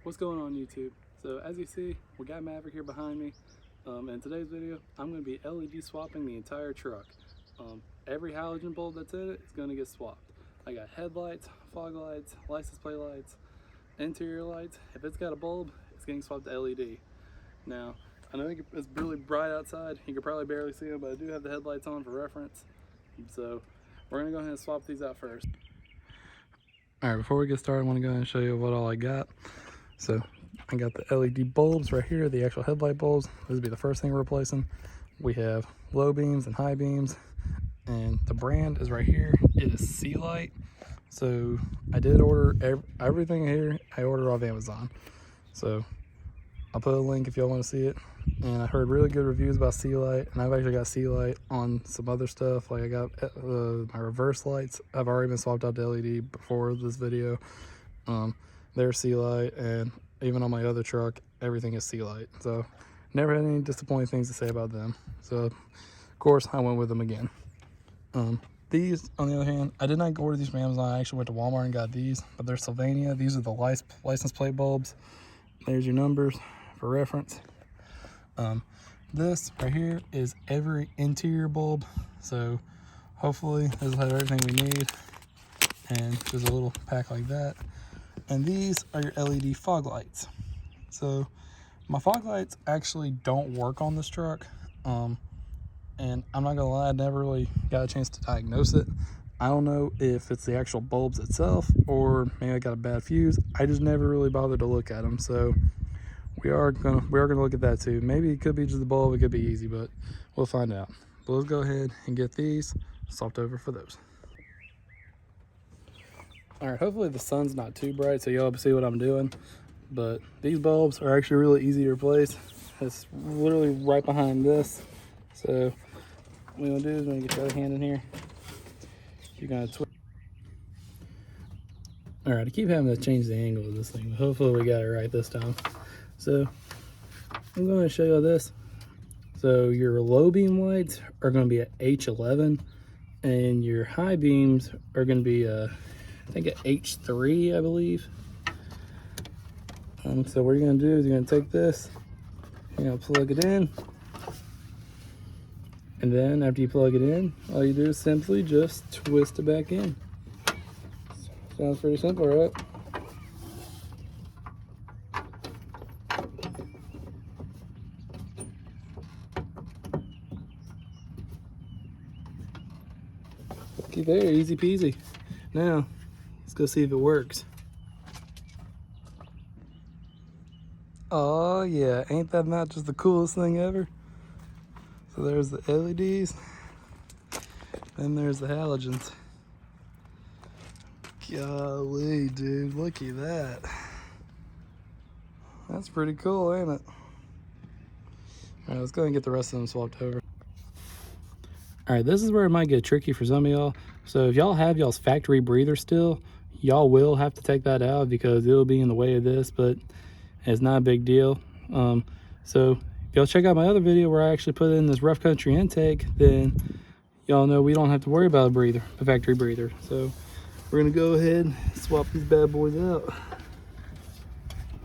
What's going on YouTube? So as you see, we got Maverick here behind me. In today's video, I'm going to be LED swapping the entire truck. Every halogen bulb that's in it is going to get swapped. I got headlights, fog lights, license plate lights, interior lights. If it's got a bulb, it's getting swapped to LED. Now, I know it's really bright outside. You can probably barely see them, but I do have the headlights on for reference. So we're going to go ahead and swap these out first. Alright, before we get started, I want to go ahead and show you what all I got. So I got the LED bulbs right here, the actual headlight bulbs. This would be the first thing we're replacing. We have low beams and high beams, and the brand is right here. It is C-Light. So I did order everything here. I ordered off Amazon. So I'll put a link if y'all want to see it. And I heard really good reviews about C-Light, and I've actually got C-Light on some other stuff. Like I got my reverse lights. I've already been swapped out to LED before this video. They're C-Light, and even on my other truck, everything is C-Light. So never had any disappointing things to say about them. So of course I went with them again. These, on the other hand, I did not order these from Amazon. I actually went to Walmart and got these, but they're Sylvania. These are the license plate bulbs. There's your numbers for reference. This right here is every interior bulb. So hopefully this will have everything we need. And there's a little pack like that. And these are your LED fog lights. So my fog lights actually don't work on this truck. And I'm not gonna lie, I never really got a chance to diagnose it. I don't know if it's the actual bulbs itself or maybe I got a bad fuse. I just never really bothered to look at them. So we are gonna look at that too. Maybe it could be just the bulb, it could be easy, but we'll find out. But let's go ahead and get these swapped over for those. All right, hopefully the sun's not too bright so y'all see what I'm doing, but these bulbs are actually really easy to replace. It's literally right behind this. So what we're gonna do is we're gonna get your other hand in here. You're gonna twist. All right, I keep having to change the angle of this thing, but hopefully we got it right this time. So I'm going to show you this. So your low beam lights are going to be at H11, and your high beams are going to be I think at H3, I believe. So what you're going to do is you're going to take this, you're going to plug it in, and then after you plug it in, all you do is simply just twist it back in. Sounds pretty simple, right? Looky there, easy peasy. Now, let's go see if it works. Oh yeah, ain't that not just the coolest thing ever? So there's the LEDs, then there's the halogens. Golly, dude, looky that. That's pretty cool, ain't it? All right, let's go ahead and get the rest of them swapped over. All right, this is where it might get tricky for some of y'all. So if y'all have y'all's factory breather still, y'all will have to take that out because it'll be in the way of this, but it's not a big deal. So if y'all check out my other video where I actually put in this rough country intake, then y'all know we don't have to worry about a breather, a factory breather. So we're gonna go ahead and swap these bad boys out.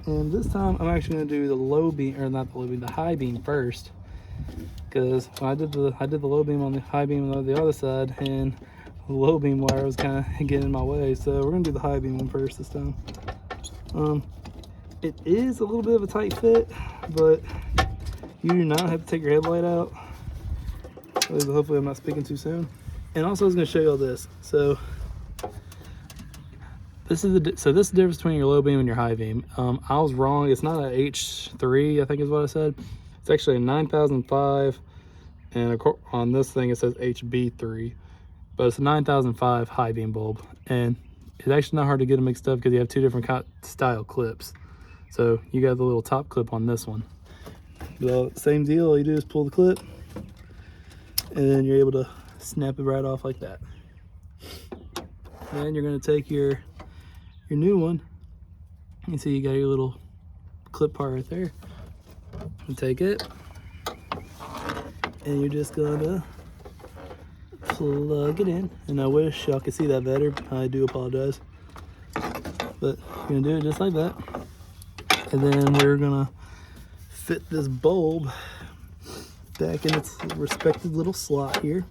And this time I'm actually gonna do the low beam, or not the low beam, the high beam first. Because when I did the low beam on the high beam on the other side, and the low beam wire was kind of getting in my way. So we're gonna do the high beam one first this time. It is a little bit of a tight fit, but you do not have to take your headlight out. Hopefully I'm not speaking too soon. And also I was gonna show you all this. So this is the difference between your low beam and your high beam. I was wrong. It's not a H3, I think is what I said. It's actually a 9005, and on this thing it says HB3, but it's a 9005 high beam bulb, and it's actually not hard to get them mixed up because you have two different style clips. So you got the little top clip on this one. Well, same deal. All you do is pull the clip, and then you're able to snap it right off like that. Then you're going to take your new one. You see you got your little clip part right there. And take it, and you're just gonna plug it in. And I wish y'all could see that better. I do apologize. But you're gonna do it just like that. And then we're gonna fit this bulb back in its respective little slot here.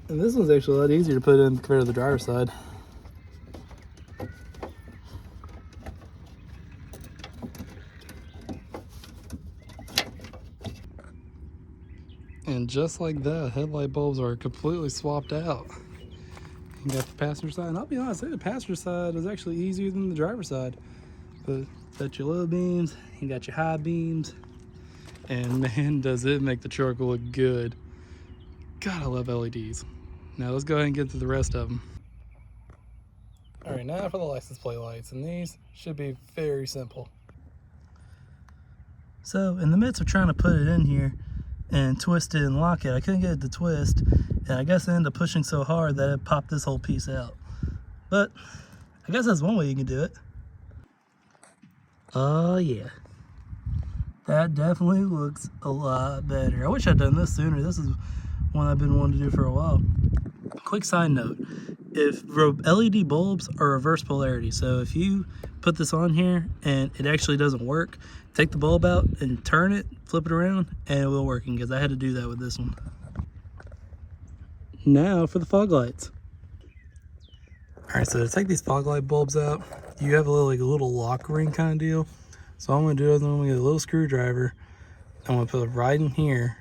And this one's actually a lot easier to put in compared to the driver's side. And just like that, headlight bulbs are completely swapped out. You got the passenger side, and I'll be honest, the passenger side is actually easier than the driver's side. But got your low beams, you got your high beams, and man, does it make the truck look good. God, I love LEDs. Now let's go ahead and get to the rest of them. All right, now for the license plate lights, and these should be very simple. So in the midst of trying to put it in here and twist it and lock it, I couldn't get it to twist, and I guess I ended up pushing so hard that it popped this whole piece out. But I guess that's one way you can do it. Oh yeah, that definitely looks a lot better. I wish I'd done this sooner. This is one I've been wanting to do for a while. Quick side note, if LED bulbs are reverse polarity, so if you put this on here and it actually doesn't work, take the bulb out and turn it, flip it around, and it will work, because I had to do that with this one. Now for the fog lights. All right, so to take these fog light bulbs out, you have a little lock ring kind of deal. So all I'm gonna do is I'm gonna get a little screwdriver. I'm gonna put it right in here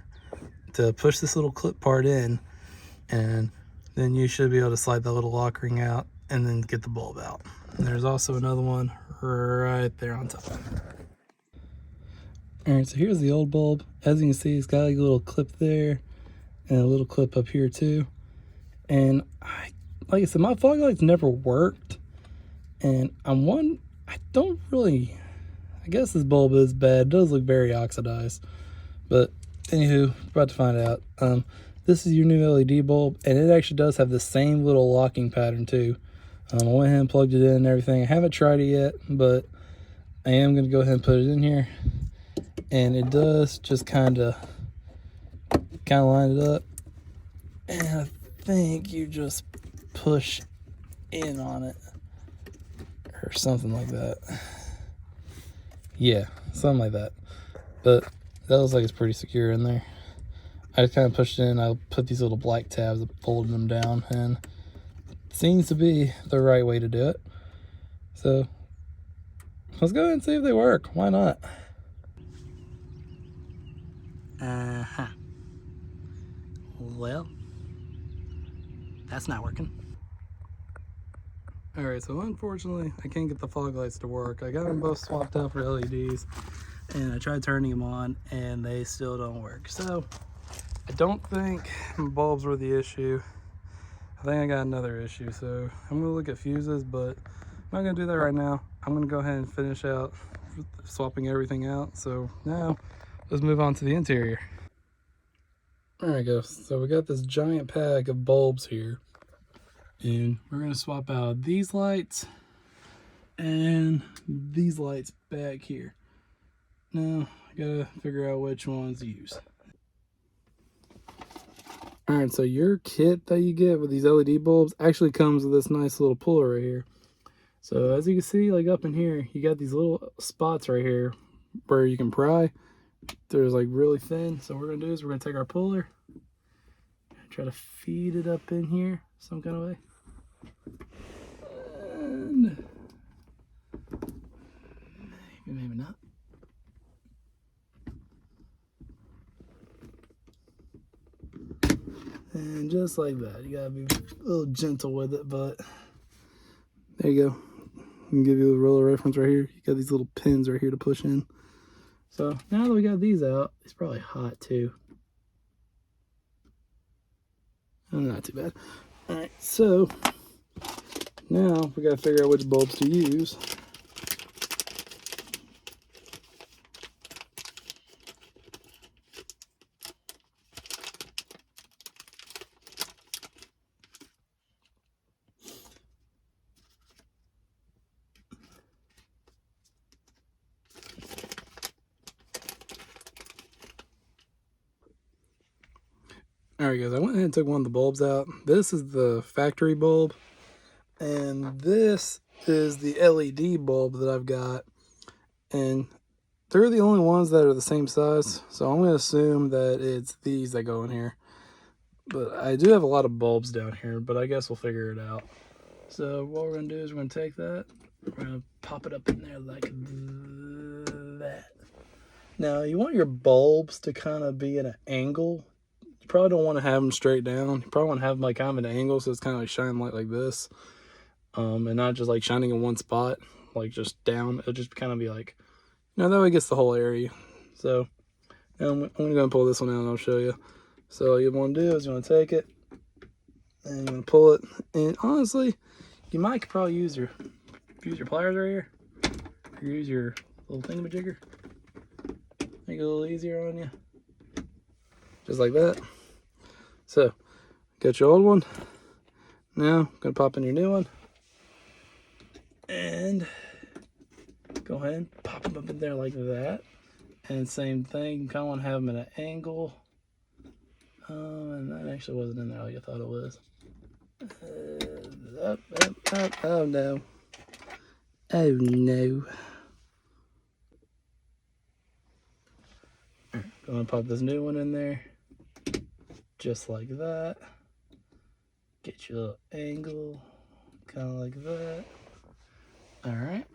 to push this little clip part in, and then you should be able to slide that little lock ring out and then get the bulb out. And there's also another one right there on top. All right, so here's the old bulb. As you can see, it's got like a little clip there and a little clip up here too. And like I said, my fog lights never worked, and I guess this bulb is bad. It does look very oxidized, but anywho, about to find out. This is your new LED bulb, and it actually does have the same little locking pattern too. I went ahead and plugged it in and everything. I haven't tried it yet, but I am going to go ahead and put it in here, and it does just kind of line it up, and I think you just push in on it or something like that. Yeah, something like that. But that looks like it's pretty secure in there. I just kind of pushed it in. I put these little black tabs that folded them down, and it seems to be the right way to do it. So let's go ahead and see if they work. Why not? Well, that's not working. All right, so unfortunately, I can't get the fog lights to work. I got them both swapped out for LEDs, and I tried turning them on, and they still don't work. So I don't think my bulbs were the issue. I think I got another issue. So I'm gonna look at fuses, but I'm not gonna do that right now. I'm gonna go ahead and finish out swapping everything out. So now let's move on to the interior. All right, guys, so we got this giant pack of bulbs here, and we're gonna swap out these lights and these lights back here. Now I gotta figure out which ones to use. All right, so your kit that you get with these LED bulbs actually comes with this nice little puller right here. So as you can see, like up in here, you got these little spots right here where you can pry. They're like really thin. So what we're gonna do is we're gonna take our puller, try to feed it up in here some kind of way. And maybe not. And just like that, you gotta be a little gentle with it, but there you go. I can give you a roller reference right here. You got these little pins right here to push in. So now that we got these out, it's probably hot too. Oh, not too bad. All right, so now we gotta figure out which bulbs to use. All right, guys, I went ahead and took one of the bulbs out. This is the factory bulb, And this is the LED bulb that I've got. And they're the only ones that are the same size. So I'm going to assume that it's these that go in here. But I do have a lot of bulbs down here, but I guess we'll figure it out. So what we're going to do is we're going to take that. We're going to pop it up in there like that. Now, you want your bulbs to kind of be at an angle. You probably don't want to have them straight down. You probably want to have them like kind of at an angle, so it's kind of like shining light like this. And not just like shining in one spot, like just down. It'll just kind of be like, that way it gets the whole area. So now I'm going to go and pull this one out and I'll show you. So all you want to do is you want to take it and you want to pull it. And honestly, you might probably use your pliers right here. Or use your little thingamajigger. Make it a little easier on you. Just like that. So, got your old one. Now, I'm going to pop in your new one. And go ahead and pop them up in there like that. And same thing, you kind of want to have them at an angle. And that actually wasn't in there like I thought it was. Oh no. Oh no. Going to pop this new one in there. Just like that. Get your little angle. Kind of like that. Alright.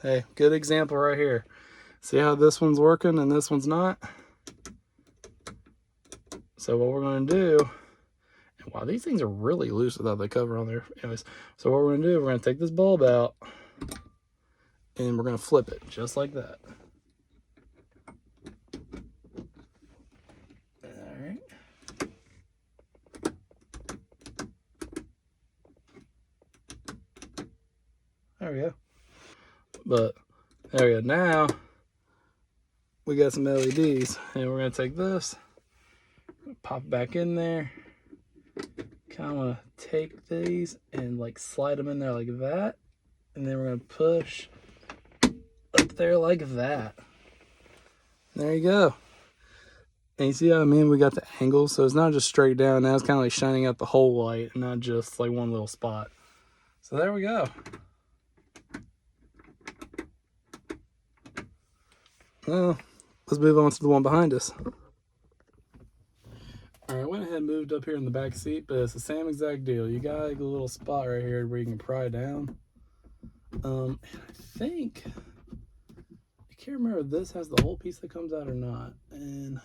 Hey, good example right here. See how this one's working and this one's not? So what we're going to do, and wow, these things are really loose without the cover on there. Anyways, so what we're going to do, we're going to take this bulb out and we're going to flip it just like that. Alright. There we go. But there we go. Now we got some LEDs, and we're gonna take this, pop it back in there, kind of take these and like slide them in there like that, and then we're gonna push up there like that. There you go. And you see how we got the angle, so it's not just straight down. Now it's kind of like shining out the whole light, and not just like one little spot. So there we go. Well, let's move on to the one behind us. Alright, I went ahead and moved up here in the back seat, but it's the same exact deal. You got like a little spot right here where you can pry down. And I think, I can't remember if this has the whole piece that comes out or not. And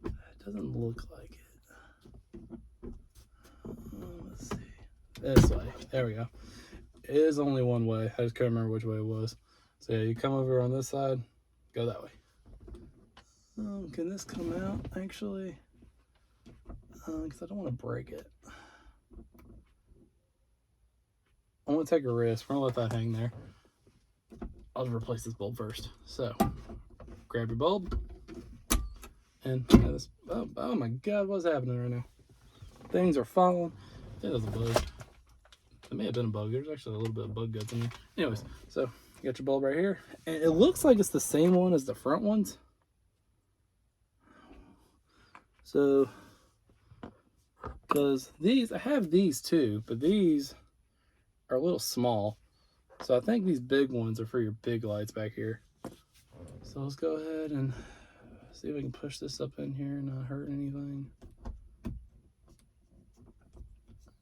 it doesn't look like it. Let's see. This way. There we go. It is only one way. I just can't remember which way it was. So yeah, you come over on this side, go that way. Can this come out actually? Because I don't want to break it. I want to take a risk. We're going to let that hang there. I'll just replace this bulb first. So, grab your bulb. And this. Oh my god, what's happening right now? Things are falling. I think that's a bug. It may have been a bug. There's actually a little bit of bug guts in there. Anyways, so you got your bulb right here. And it looks like it's the same one as the front ones. So, because these, I have these too, but these are a little small. So I think these big ones are for your big lights back here. So let's go ahead and see if we can push this up in here and not hurt anything.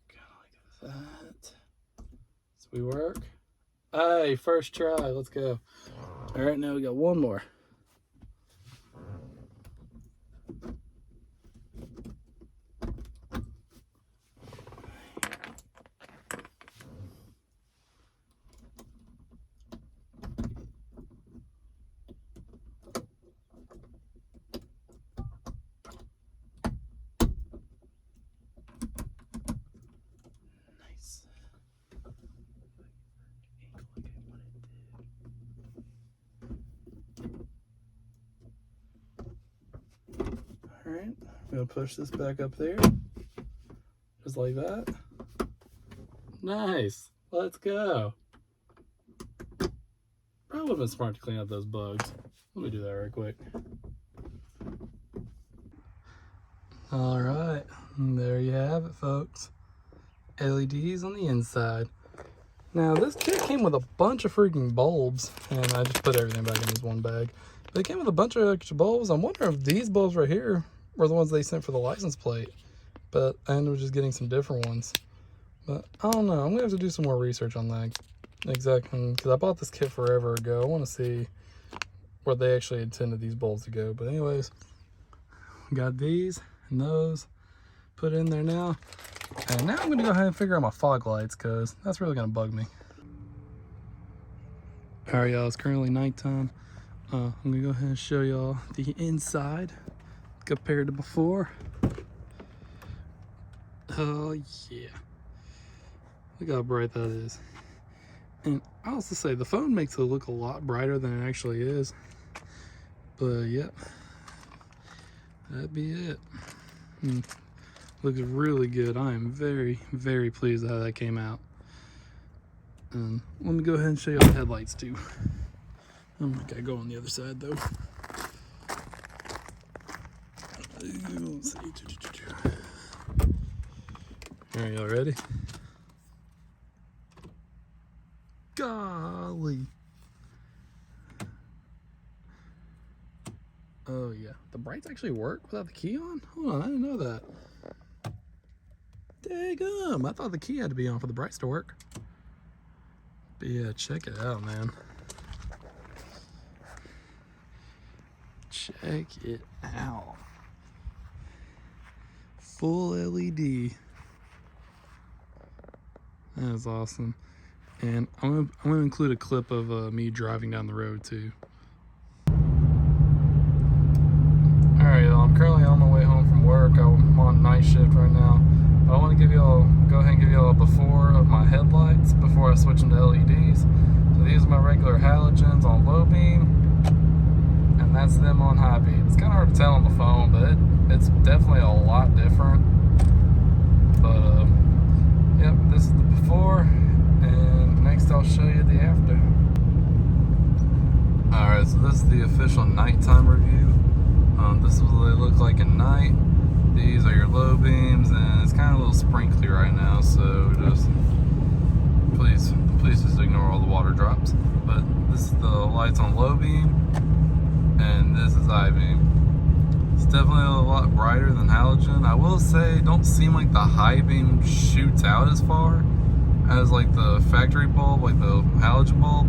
Kind of like that. So we work. Hey, first try, let's go. All right, now we got one more. Alright, I'm going to push this back up there, just like that. Nice, let's go. Probably would have been smart to clean out those bugs. Let me do that right quick. Alright, there you have it, folks. LEDs on the inside. Now this kit came with a bunch of freaking bulbs, and I just put everything back in this one bag. But it came with a bunch of extra bulbs. I'm wondering if these bulbs right here were the ones they sent for the license plate, but I ended up just getting some different ones. But I don't know, I'm gonna have to do some more research on that exactly, because I bought this kit forever ago. I want to see where they actually intended these bulbs to go. But anyways, we got these and those put in there now. And now I'm gonna go ahead and figure out my fog lights, because that's really gonna bug me. All right, y'all, it's currently nighttime. I'm gonna go ahead and show y'all the inside compared to before. Oh yeah, look how bright that is. And I also say the phone makes it look a lot brighter than it actually is. But yep, that'd be it. Looks really good. I am very, very pleased with how that came out. Let me go ahead and show you the headlights too. I gotta go on the other side though. Let's see. All right, y'all ready? Golly. Oh yeah, the brights actually work without the key on? Hold on, I didn't know that. Daggum, I thought the key had to be on for the brights to work. But yeah, check it out, man. Check it out. Full LED. That is awesome. And I'm gonna include a clip of me driving down the road too. Alright, y'all, I'm currently on my way home from work. I'm on night shift right now. I want to go ahead and give y'all a before of my headlights before I switch into LEDs. So these are my regular halogens on low beam, and that's them on high beam. It's kind of hard to tell on the phone, but it's definitely a lot different. But yep, this is the before, and next I'll show you the after. Alright, so this is the official nighttime review. This is what they look like at night. These are your low beams, and it's kind of a little sprinkly right now, so just please just ignore all the water drops. But this is the lights on low beam, and this is high beam. It's definitely a lot brighter than halogen. I will say, it don't seem like the high beam shoots out as far as like the factory bulb, like the halogen bulb,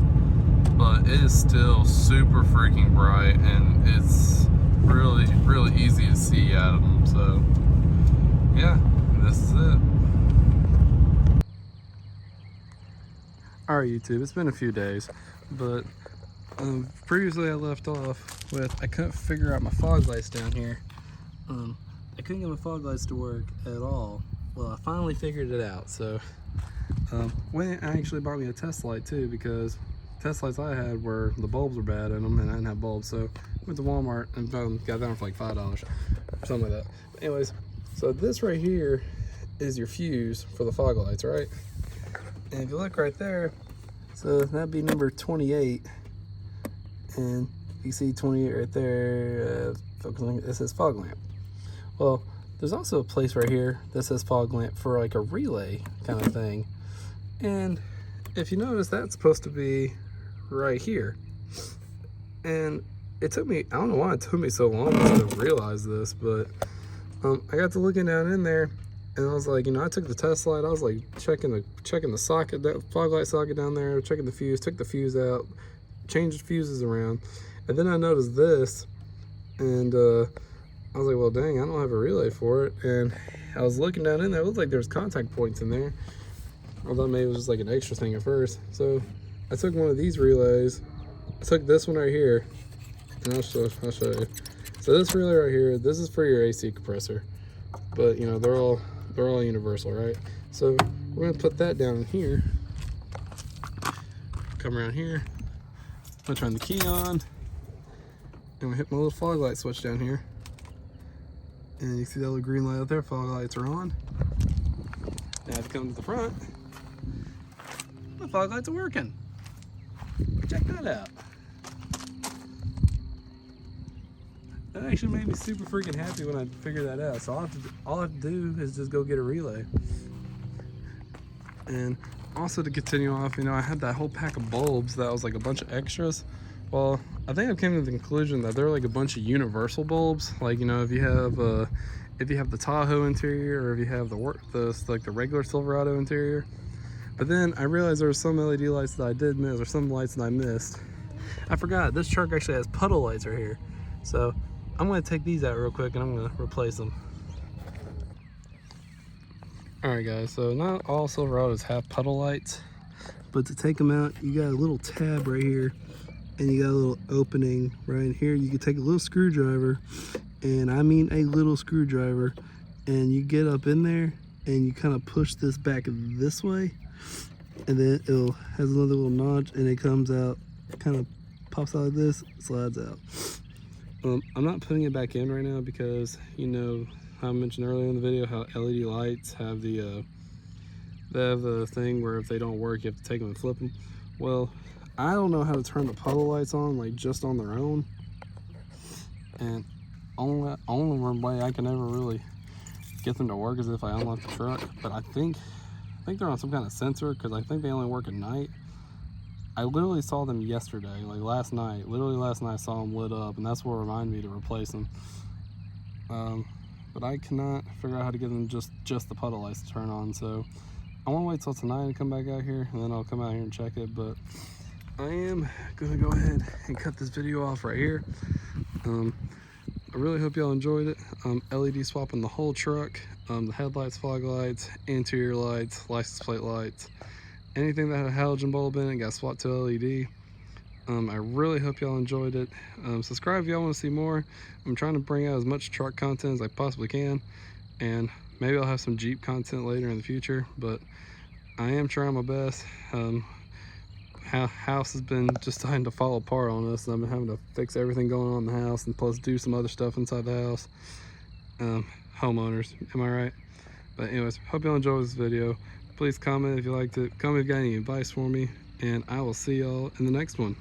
but it is still super freaking bright, and it's really easy to see out of them. So yeah, this is it. Alright YouTube, it's been a few days, but previously I left off with I couldn't figure out my fog lights down here. I couldn't get my fog lights to work at all. Well, I finally figured it out. So went and actually bought me a test light too, because test lights I had were the bulbs were bad in them and I didn't have bulbs. So went to Walmart and got that one for like $5 or something like that. But anyways, so this right here is your fuse for the fog lights, right? And if you look right there, so that'd be number 28, and you see 28 right there, focusing, it says fog lamp. Well, there's also a place right here that says fog lamp for like a relay kind of thing. And if you notice, that's supposed to be right here. And it took me, I don't know why it took me so long to realize this, but I got to looking down in there, and I was like, you know, I took the test light, I was like checking the socket, that fog light socket down there, checking the fuse, took the fuse out, changed the fuses around, and then I noticed this, and I was like, well, dang, I don't have a relay for it. And I was looking down in there, it looked like there was contact points in there. I thought maybe it was just like an extra thing at first. So I took one of these relays, I took this one right here, and I'll show you. So this relay right here, this is for your AC compressor, but you know, they're all universal, right? So we're gonna put that down here, come around here, I'm gonna turn the key on, and we hit my little fog light switch down here, and you see that little green light up there, fog lights are on. Now if you come to the front, the fog lights are working. Check that out. That actually made me super freaking happy when I figured that out. So all I have to do is just go get a relay. And also to continue off, you know, I had that whole pack of bulbs that was like a bunch of extras. Well, I think I came to the conclusion that they're like a bunch of universal bulbs. Like, you know, if you have the Tahoe interior, or if you have the regular Silverado interior. But then I realized there were some LED lights that I did miss, or some lights that I missed. I forgot, this truck actually has puddle lights right here. So I'm gonna take these out real quick and I'm gonna replace them. Alright guys, so not all Silverados have puddle lights, but to take them out, you got a little tab right here, and you got a little opening right in here. You can take a little screwdriver, and I mean a little screwdriver, and you get up in there and you kind of push this back this way, and then it has another little notch, and it comes out, kind of pops out like this, slides out. I'm not putting it back in right now because, you know, I mentioned earlier in the video how LED lights have the thing where if they don't work, you have to take them and flip them. Well, I don't know how to turn the puddle lights on, like just on their own, and only way I can ever really get them to work is if I unlock the truck. But I think they're on some kind of sensor, because I think they only work at night. I literally saw them yesterday, like last night. Literally last night I saw them lit up, and that's what reminded me to replace them. But I cannot figure out how to get them just the puddle lights to turn on. So I want to wait till tonight and come back out here, and then I'll come out here and check it. But I am gonna go ahead and cut this video off right here. I really hope y'all enjoyed it. LED swapping the whole truck, the headlights, fog lights, interior lights, license plate lights. Anything that had a halogen bulb in it got swapped to LED. I really hope y'all enjoyed it. Subscribe if y'all want to see more. I'm trying to bring out as much truck content as I possibly can, and maybe I'll have some Jeep content later in the future, but I am trying my best. House has been just starting to fall apart on us, and I've been having to fix everything going on in the house, and plus do some other stuff inside the house. Homeowners, am I right? But anyways, hope y'all enjoyed this video. Please comment if you liked it. Comment if you got any advice for me, and I will see y'all in the next one.